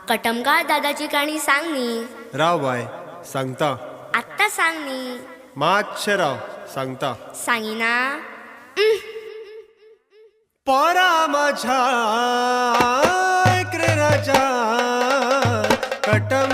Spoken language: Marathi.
कटमगार दादाची कहाणी सांग नी. राव बाय सांगता. आत्ता सांग नी. मातशे राव सांगता. सांगिना. पोरा माझ्या ऐक रे राजा कटम